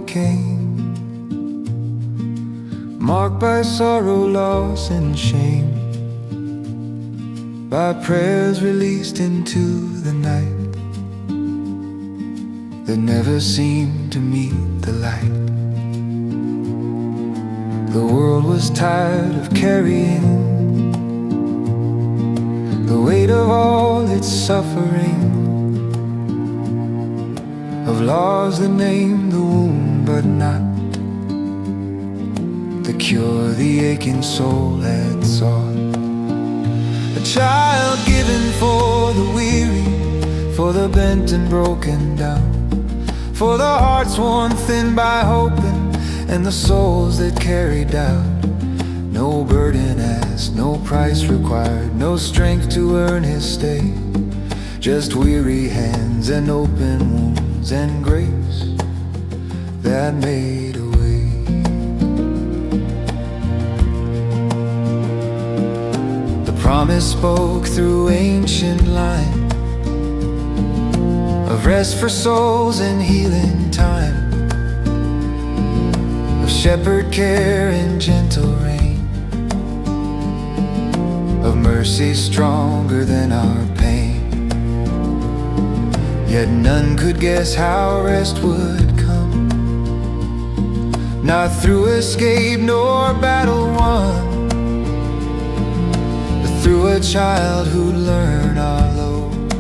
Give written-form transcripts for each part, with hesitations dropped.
came, marked by sorrow, loss, and shame, by prayers released into the night that never seemed to meet the light. The world was tired of carrying the weight of all its suffering, of laws that name the wound but not the cure the aching soul had sought. A child given for the weary, for the bent and broken down, for the hearts worn thin by hoping, and the souls that carry doubt. No burden asked, no price required, no strength to earn his stay, just weary hands and open wounds and grace that made a way. The promise spoke through ancient line of rest for souls in healing time, of shepherd care in gentle rain, of mercy stronger than our pain. Yet none could guess how rest would come, not through escape nor battle won, but through a child who'd learn our load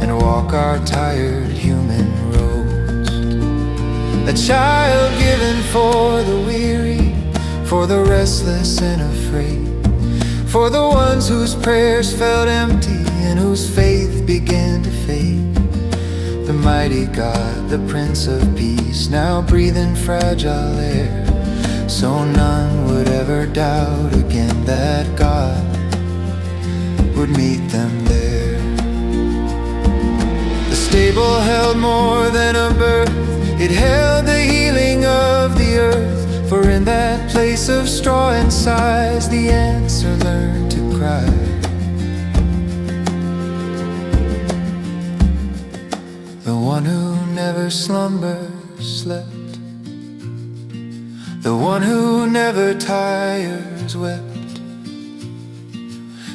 and walk our tired human roads. A child given for the weary, for the restless and afraid, for the ones whose prayers felt empty and whose faith began to fade. The mighty God, the Prince of Peace, now breathing fragile air, so none would ever doubt again that God would meet them there. The stable held more than a birth, it held the healing of the earth, for in that place of straw and sighs the answer learned to cry. The one who never slumbered slept, the one who never tires wept,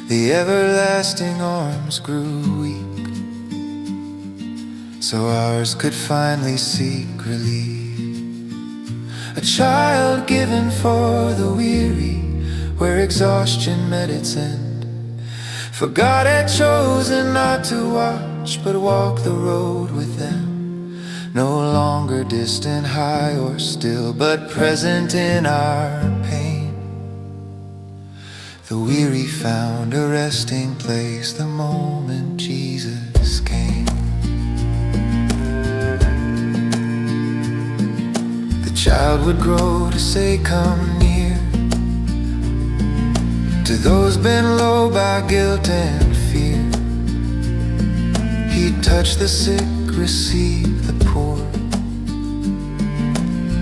the everlasting arms grew weak, so ours could finally seek relief. A child given for the weary, where exhaustion met its end, for God had chosen not to watch but walk the road with them, no longer distant, high or still, but present in our pain. The weary found a resting place the moment Jesus came. The child would grow to say, "Come near," to those bent low by guilt and fear. He'd touch the sick, receive the poor,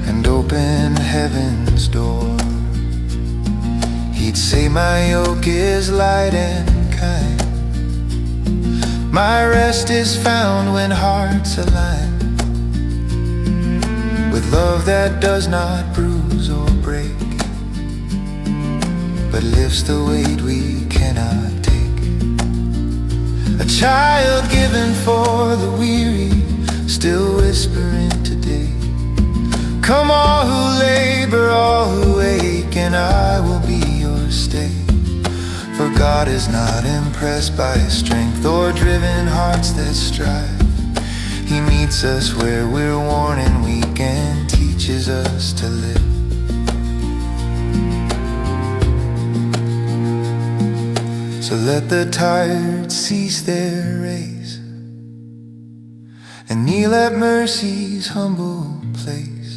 and open heaven's door. He'd say, "My yoke is light and kind, my rest is found when hearts align, with love that does not bruise or break, but lifts the weight we cannot take." A child given for the weary, still whispering today, "Come all who labor, all who ache, and I will be your stay." For God is not impressed by strength or driven hearts that strive. He meets us where we're worn and weak and teaches us to live. So let the tired cease their race and kneel at mercy's humble place,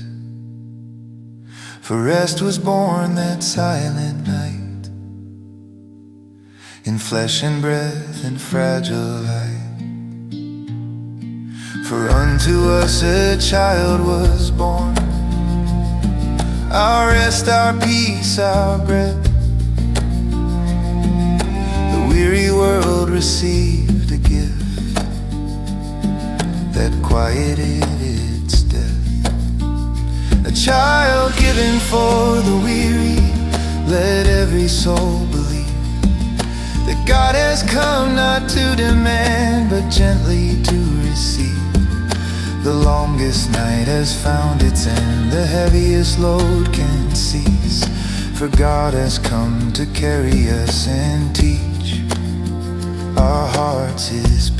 for rest was born that silent night, in flesh and breath and fragile light. For unto us a child was born, our rest, our peace, our breath. The weary world received a gift that quieted its death. a child given for the weary. Let every soul believe that God has come not to demand, but gently to receive. The longest night has found its end, the heaviest load can cease. For God has come to carry us and teach our hearts His peace.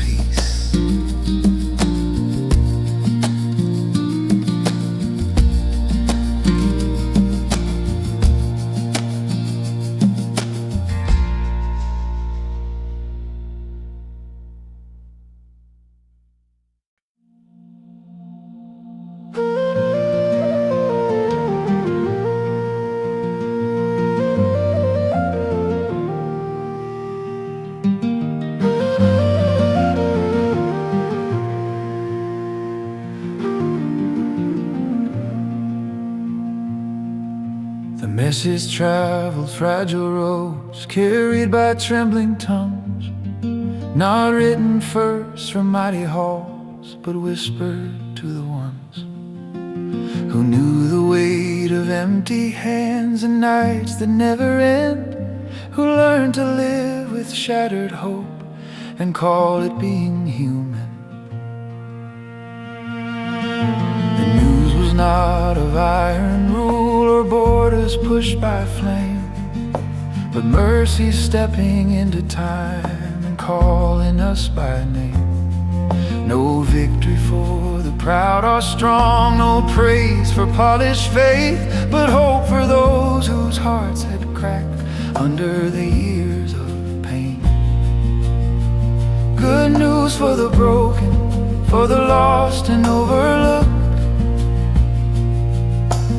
The message traveled fragile roads, carried by trembling tongues, not written first from mighty halls, but whispered to the ones who knew the weight of empty hands and nights that never end, who learned to live with shattered hope and call it being human. The news was not of iron rule or borders pushed by flame, but mercy stepping into time and calling us by name. No victory for the proud or strong, no praise for polished faith, but hope for those whose hearts had cracked under the years of pain. Good news for the broken, for the lost and overlooked,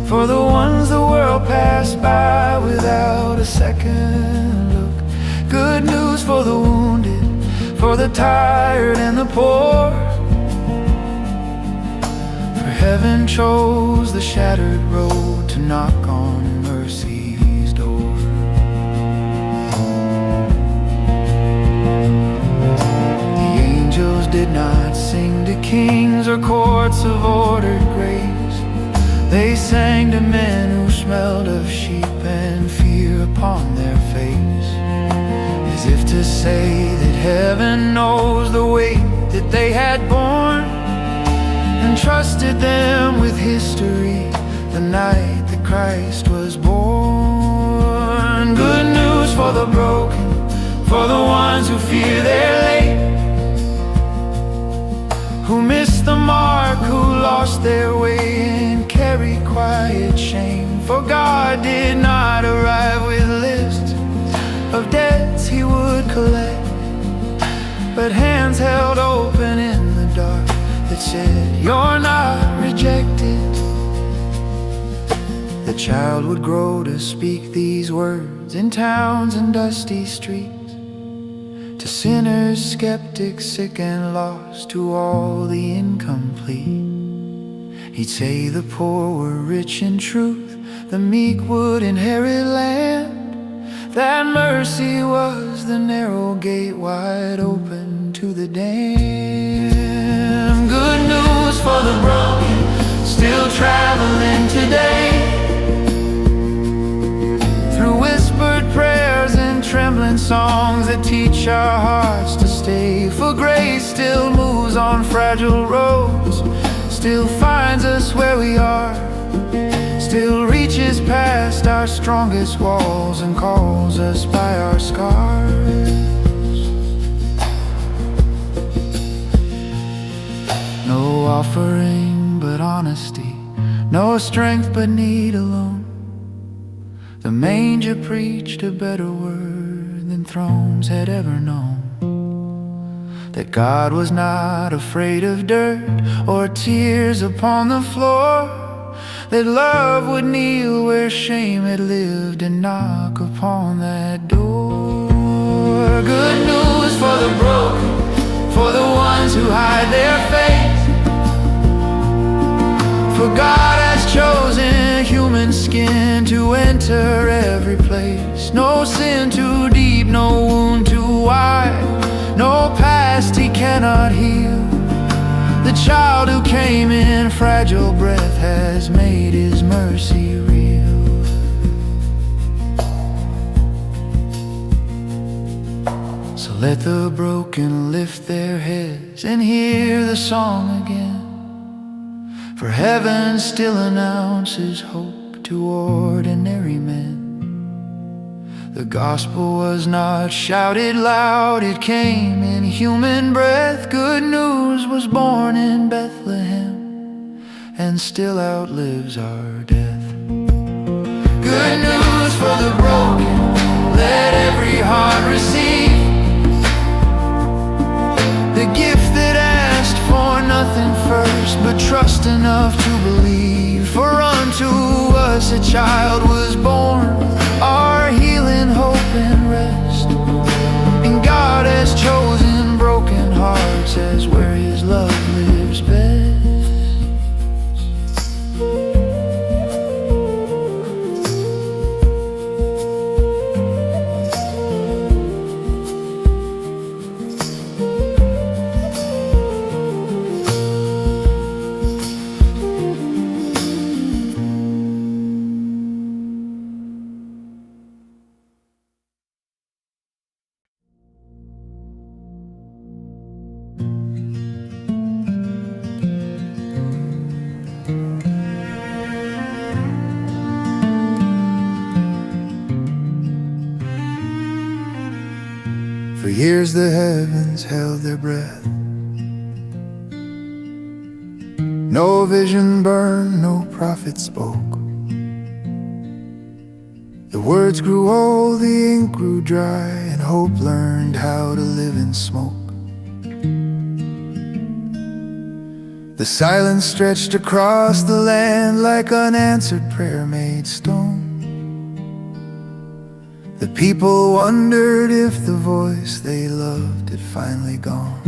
for the ones the world passed by without a second look. Good news for the wounded, for the tired and the poor, for heaven chose the shattered road to knock on mercy's door. The angels did not sing to kings or courts of ordered grace. They sang to men who smelled of sheep and fear upon their face, as if to say that heaven knows the weight that they had borne, and trusted them with history the night that Christ was born. Good news for the broken, for the ones who fear they're late, who missed the mark, who lost their way and carry quiet shame. For God did not arrive with lists of debts He would collect, but hands held open in the dark that said, "You're not rejected." The child would grow to speak these words in towns and dusty streets, to sinners, skeptics, sick and lost, to all the incomplete. He'd say the poor were rich in truth, the meek would inherit land, that mercy was the narrow gate wide open to the damned. Good news for the broken, still traveling today, through whispered prayers and trembling songs that teach our hearts to stay. For grace still moves on fragile roads, still finds us where we are, still reaches past our strongest walls and calls us by our scars. No offering but honesty, no strength but need alone. The manger preached a better word than thrones had ever known, that God was not afraid of dirt or tears upon the floor, that love would kneel where shame had lived and knock upon that door. Good news for the broken, for the ones who hide their faith, for God has chosen human skin to enter every place. No sin too deep, no wound too wide, no past He cannot heal, The child who came in fragile breath has made his mercy real. So let the broken lift their heads and hear the song again, for heaven still announces hope to ordinary men. The gospel was not shouted loud, it came in human breath. Good news was born in Bethlehem and still outlives our death. Good news for the broken, let every heart receive the gift that asked for nothing first, but trust enough to believe. For unto us a child was born, our healing, hope, and rest. And God has chosen broken hearts as where His love lives best. For years the heavens held their breath, no vision burned, no prophet spoke. The words grew old, the ink grew dry, and hope learned how to live in smoke. The silence stretched across the land like unanswered prayer made stone. The people wondered if the voice they loved had finally gone.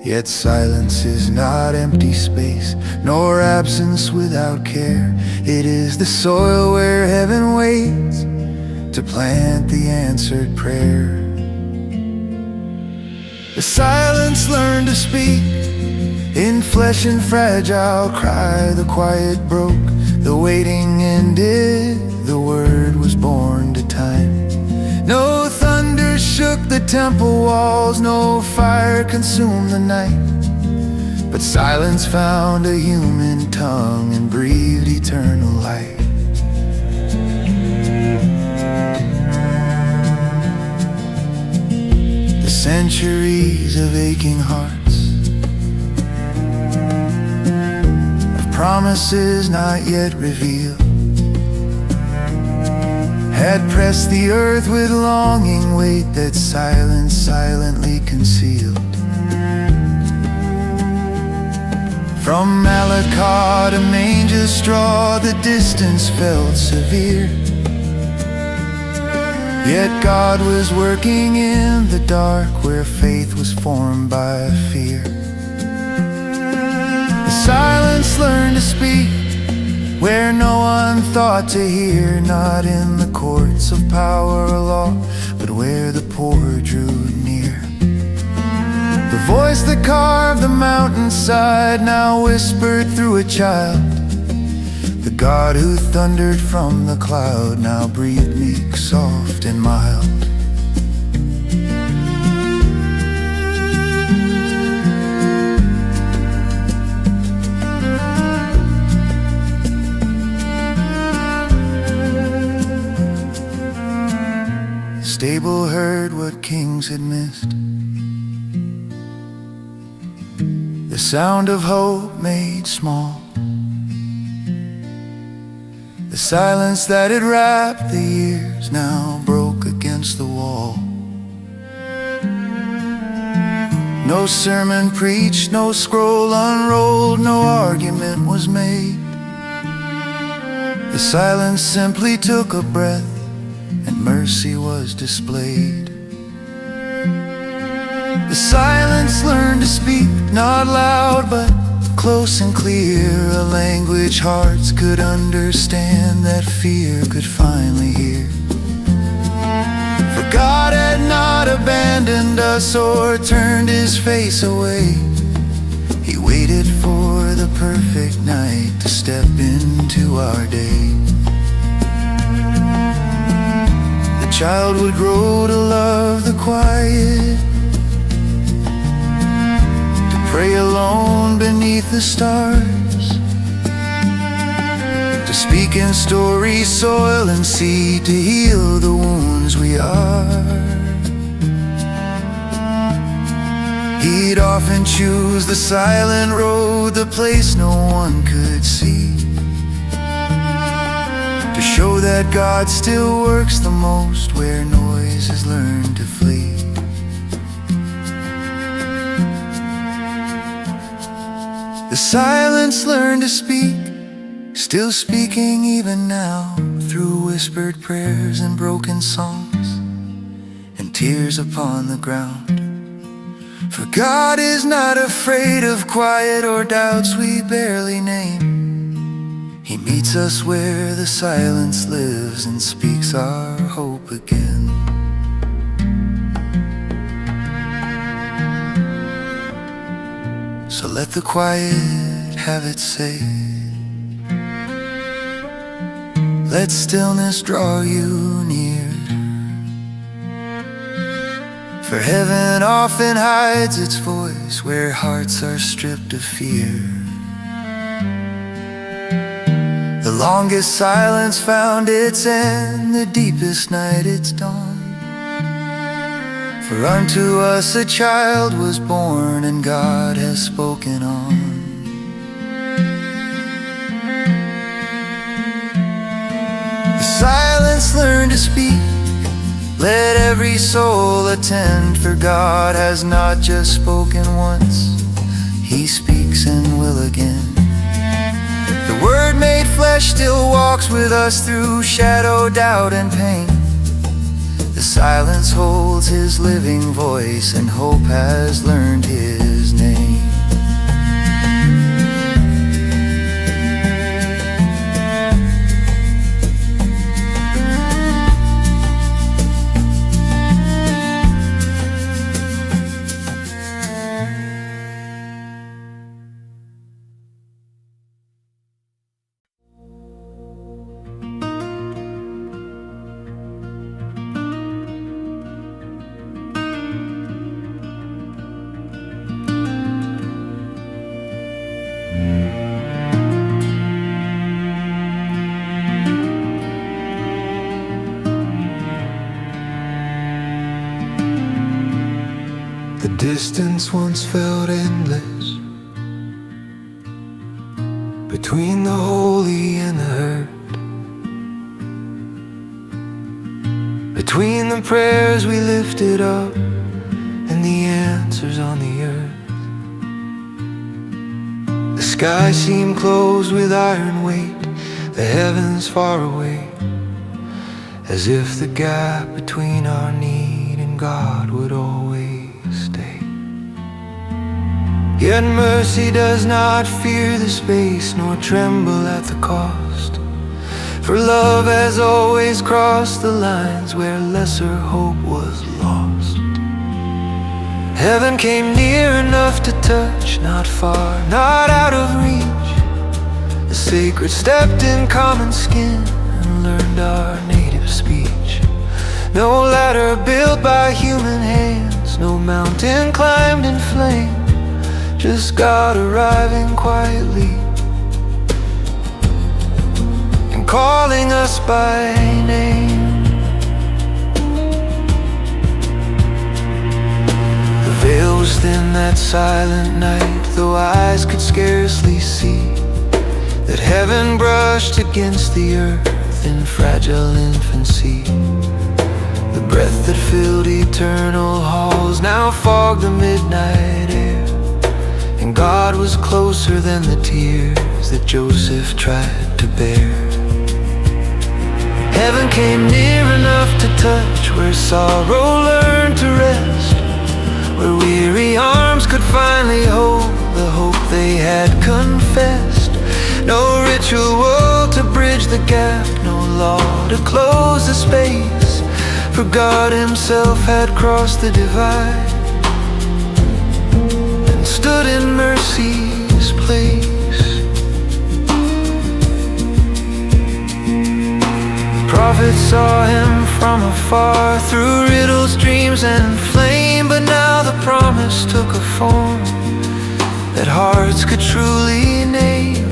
Yet silence is not empty space, nor absence without care. It is the soil where heaven waits to plant the answered prayer. The silence learned to speak in flesh and fragile cry. The quiet broke, the waiting ended, the word was born to time. No thunder shook the temple walls, no fire consumed the night, but silence found a human tongue and breathed eternal light. The centuries of aching hearts, of promises not yet revealed, had pressed the earth with longing weight that silence silently concealed. From Malacca to manger straw, the distance felt severe, yet God was working in the dark where faith was formed by fear. The silence learned to speak where no one thought to hear, not in the courts of power or law, but where the poor drew near. The voice that carved the mountainside now whispered through a child. The God who thundered from the cloud now breathed meek, soft, and mild. Stable heard what kings had missed, the sound of hope made small, the silence that had wrapped the years now broke against the wall. No sermon preached, no scroll unrolled, no argument was made. The silence simply took a breath, and mercy was displayed. The silence learned to speak, not loud but close and clear, a language hearts could understand, that fear could finally hear. For God had not abandoned us or turned his face away. He waited for the perfect night to step into our day. The child would grow to love the quiet, to pray alone beneath the stars, to speak in story, soil and seed, to heal the wounds we are. He'd often choose the silent road, the place no one could see, to show that God still works the most where noise has learned to flee. The silence learned to speak, still speaking even now, through whispered prayers and broken songs and tears upon the ground. For God is not afraid of quiet or doubts we barely name. He meets us where the silence lives and speaks our hope again. So let the quiet have its say. Let stillness draw you near. For heaven often hides its voice where hearts are stripped of fear. The longest silence found its end, the deepest night its dawn. For unto us a child was born, and God has spoken on. The silence learned to speak. Let every soul attend, for God has not just spoken once, He speaks and will again. The Word made flesh still walks with us through shadow, doubt and pain. The silence holds His living voice, and hope has learned His name. The distance once felt endless between the holy and the hurt, between the prayers we lifted up and the answers on the earth. The sky seemed closed with iron weight, the heavens far away, as if the gap between our need and God would always stay. Yet mercy does not fear the space, nor tremble at the cost. For love has always crossed the lines where lesser hope was lost. Heaven came near enough to touch, not far, not out of reach. The sacred stepped in common skin and learned our native speech. No ladder built by human hands, no mountain climbed in flame, just God arriving quietly and calling us by name. The veil was thin that silent night, though eyes could scarcely see that heaven brushed against the earth in fragile infancy. The breath that filled eternal halls now fogged the midnight air, and God was closer than the tears that Joseph tried to bear. Heaven came near enough to touch where sorrow learned to rest, where weary arms could finally hold the hope they had confessed. No ritual to bridge the gap, no law to close the space, For God himself had crossed the divide and stood in mercy's place. Prophets saw him from afar, through riddles, dreams, and flame. But now the promise took a form that hearts could truly name.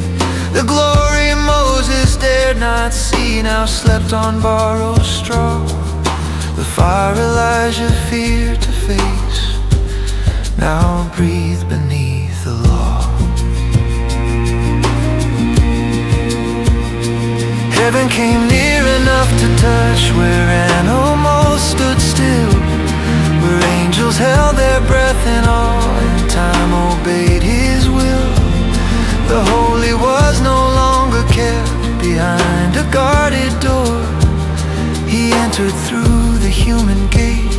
The glory Moses dared not see now slept on borrowed straw. The fire Elijah feared to face now breathed beneath the law. Heaven came near enough to touch where animals stood still, where angels held their breath in awe and time obeyed his will. The holy was no longer kept behind a guarded door. He entered through the human gate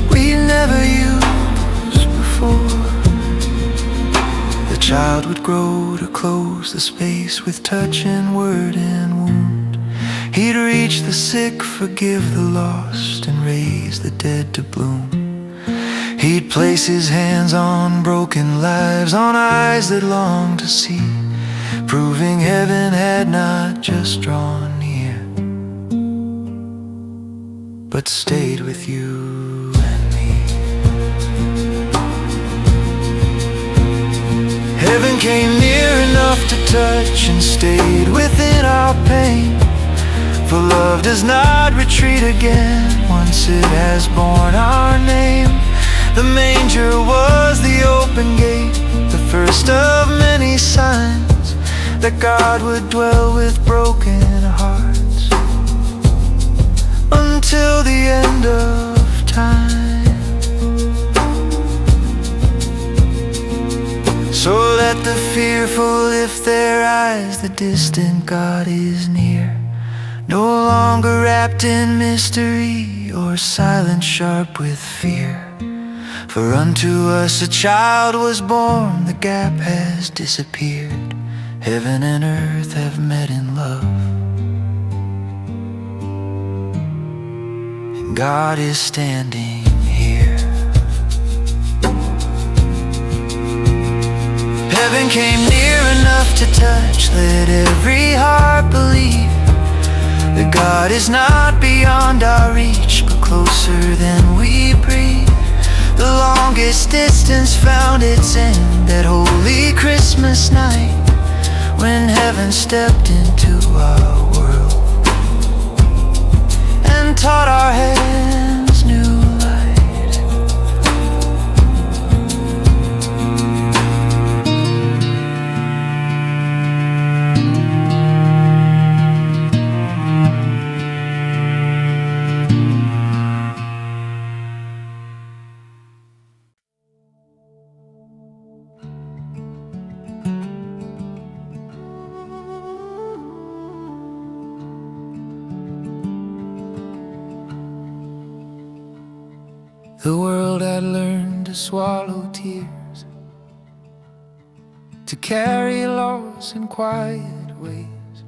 we never used before. The child would grow to close the space with touch and word and wound. He'd reach the sick, forgive the lost, and raise the dead to bloom. He'd place his hands on broken lives, on eyes that longed to see, proving heaven had not just drawn near, but stayed with you and me. Heaven came near enough to touch and stayed within our pain. For love does not retreat again once it has borne our name. The manger was the open gate, the first of many signs that God would dwell with broken hearts until the end of time, so that the fearful lift their eyes, the distant God is near, no longer wrapped in mystery or silent sharp with fear. For unto us a child was born, the gap has disappeared, heaven and earth have met in love, and God is standing here. Heaven came near enough to touch, let every heart believe that God is not beyond our reach, but closer than we breathe. The longest distance found its end that holy Christmas night, when heaven stepped into our world and taught our hands new light. The world had learned to swallow tears, to carry loss in quiet ways,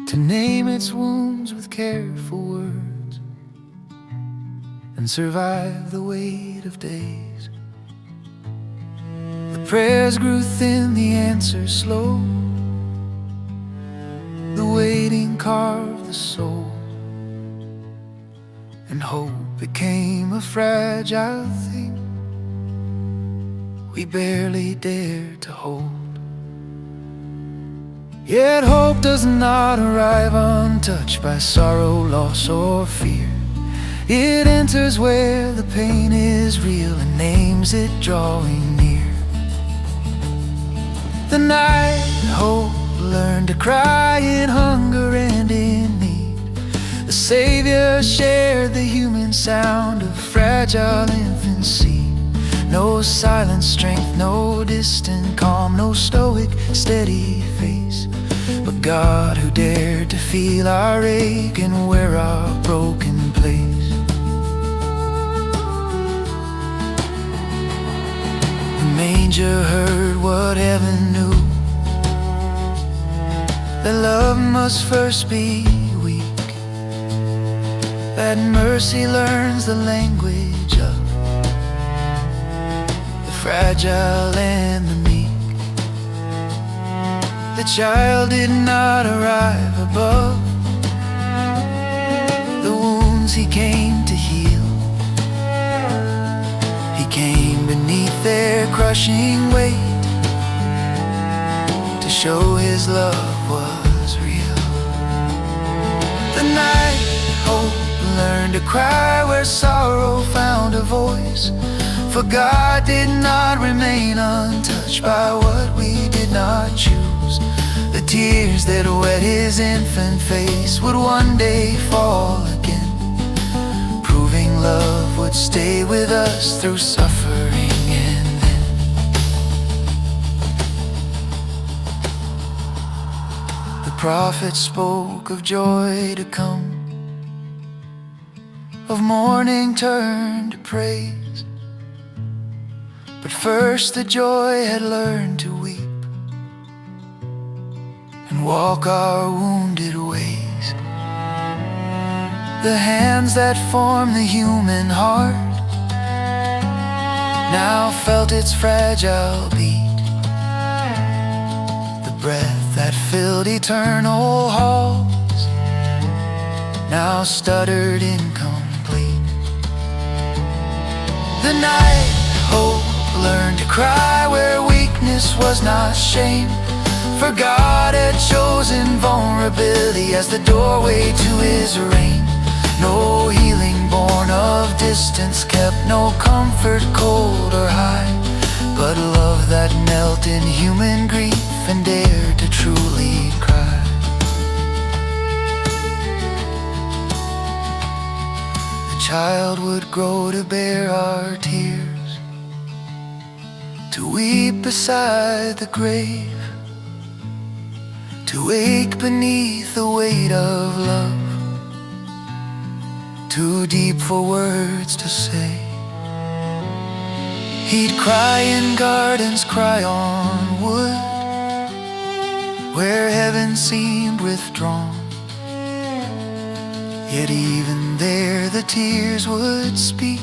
to name its wounds with careful words, and survive the weight of days. The prayers grew thin, the answers slow, the waiting carved the soul, and hope became a fragile thing we barely dared to hold. Yet hope does not arrive untouched by sorrow, loss, or fear. It enters where the pain is real and names it drawing near. The night hope learned to cry in hunger and in need. The Savior shared the human sound of fragile infancy. No silent strength, no distant calm, no stoic steady face, but God who dared to feel our ache and wear our broken place. The manger heard what heaven knew, that love must first be weak, that mercy learns the language of the fragile and the meek. The child did not arrive above the wounds he came to heal. He came beneath their crushing weight to show his love was real. The night hope learned to cry where sorrow found a voice, for God did not remain untouched by what we did not choose. The tears that wet his infant face would one day fall again, proving love would stay with us through suffering. And then the prophet spoke of joy to come, of mourning turned to praise. But first the joy had learned to weep and walk our wounded ways. The hands that form the human heart now felt its fragile beat. The breath that filled eternal halls now stuttered incomplete. The night hope learned to cry where weakness was not shame, for God had chosen vulnerability as the doorway to his reign. No healing born of distance kept no comfort cold or high, but love that knelt in human grief and dared to truly cry. The child would grow to bear our tears, to weep beside the grave, to wake beneath the weight of love, too deep for words to say. He'd cry in gardens, cry on wood, where heaven seemed withdrawn. Yet even there the tears would speak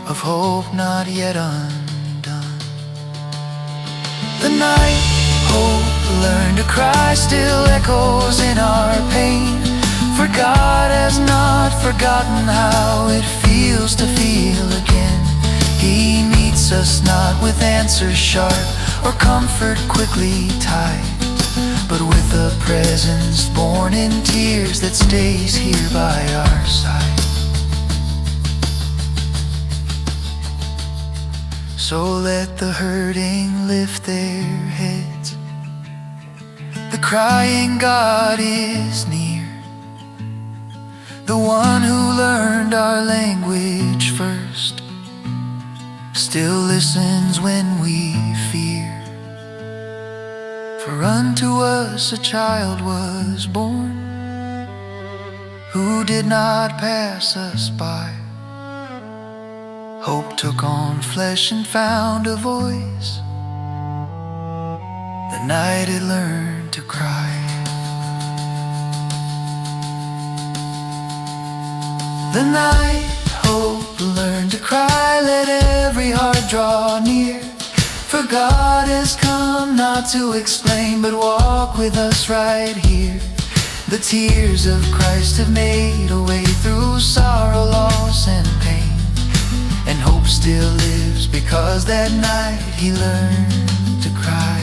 of hope not yet undone. The night hope learned to cry still echoes in our pain, for God has not forgotten how it feels to feel again. He meets us not with answers sharp or comfort quickly tied, but with a presence born in tears that stays here by our side. So let the hurting lift their heads, the crying God is near, the one who learned our language first still listens when we fear. For unto us a child was born, who did not pass us by. Hope took on flesh and found a voice. The night it learned to cry. The night hope learned to cry, let every heart draw near. For God has come not to explain, but walk with us right here. The tears of Christ have made a way through sorrow, loss, and pain, and hope still lives because that night he learned to cry.